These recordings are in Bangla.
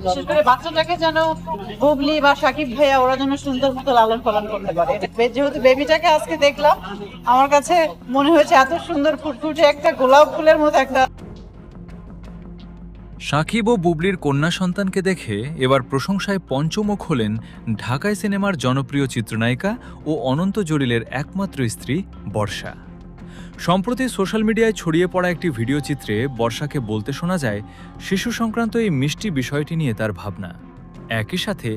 বিশেষ করে বাচ্চাটাকে যেন বুবলি বা সাকিব ভাইয়া ওরা যেন সুন্দর মতো লালন পালন করতে পারে। যেহেতু বেবিটাকে আজকে দেখলাম, আমার কাছে মনে হয়েছে এত সুন্দর ফুটফুটে একটা গোলাপ ফুলের মতো একটা। সাকিব ও বুবলির কন্যা সন্তানকে দেখে এবার প্রশংসায় পঞ্চমুখ হলেন ঢাকায় সিনেমার জনপ্রিয় চিত্রনায়িকা ও অনন্ত জলিলের একমাত্র স্ত্রী বর্ষা। সম্প্রতি সোশ্যাল মিডিয়ায় ছড়িয়ে পড়া একটি ভিডিও চিত্রে বর্ষাকে বলতে শোনা যায় শিশু সংক্রান্ত এই মিষ্টি বিষয়টি নিয়ে তার ভাবনা। একই সাথে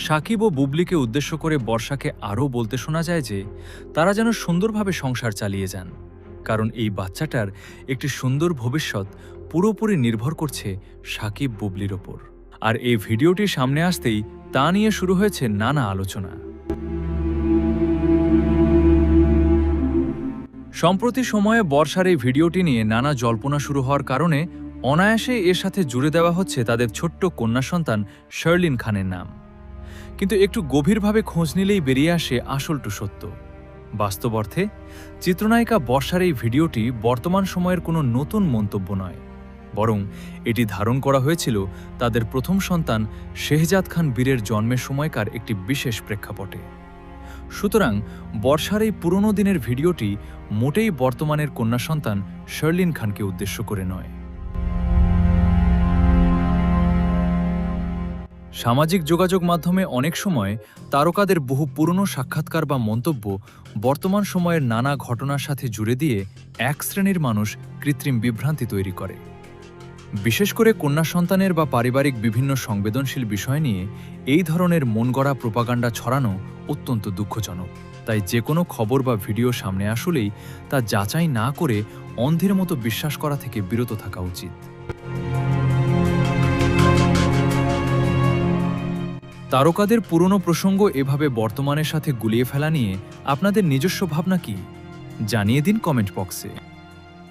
সাকিব ও বুবলিকে উদ্দেশ্য করে বর্ষাকে আরও বলতে শোনা যায় যে তারা যেন সুন্দরভাবে সংসার চালিয়ে যান, কারণ এই বাচ্চাটার একটি সুন্দর ভবিষ্যৎ পুরোপুরি নির্ভর করছে সাকিব বুবলির ওপর। আর এই ভিডিওটি সামনে আসতেই তা নিয়ে শুরু হয়েছে নানা আলোচনা। সম্প্রতি সময়ে বর্ষার এই ভিডিওটি নিয়ে নানা জল্পনা শুরু হওয়ার কারণে অনায়াসে এর সাথে জুড়ে দেওয়া হচ্ছে তাদের ছোট্ট কন্যা সন্তান শার্লিন খানের নাম। কিন্তু একটু গভীরভাবে খোঁজ নিলেই বেরিয়ে আসে আসলটু সত্য। বাস্তব অর্থে চিত্রনায়িকা বর্ষার এই ভিডিওটি বর্তমান সময়ের কোনো নতুন মন্তব্য নয়, বরং এটি ধারণ করা হয়েছিল তাদের প্রথম সন্তান শেহজাদ খান বীরের জন্মের সময়কার একটি বিশেষ প্রেক্ষাপটে। সুতরাং বর্ষার এই পুরনো দিনের ভিডিওটি মোটেই বর্তমানের কন্যা সন্তান শার্লিন খানকে উদ্দেশ্য করে নয়। সামাজিক যোগাযোগ মাধ্যমে অনেক সময় তারকাদের বহু পুরনো সাক্ষাৎকার বা মন্তব্য বর্তমান সময়ের নানা ঘটনার সাথে জুড়ে দিয়ে এক শ্রেণীর মানুষ কৃত্রিম বিভ্রান্তি তৈরি করে। বিশেষ করে কন্যা সন্তানের বা পারিবারিক বিভিন্ন সংবেদনশীল বিষয় নিয়ে এই ধরনের মনগড়া প্রোপাগান্ডা ছড়ানো অত্যন্ত দুঃখজনক। তাই যে কোনো খবর বা ভিডিও সামনে আসলেই তা যাচাই না করে অন্ধের মতো বিশ্বাস করা থেকে বিরত থাকা উচিত। তারকাদের পুরনো প্রসঙ্গ এভাবে বর্তমানের সাথে গুলিয়ে ফেলা নিয়ে আপনাদের নিজস্ব ভাবনা কি? জানিয়ে দিন কমেন্ট বক্সে।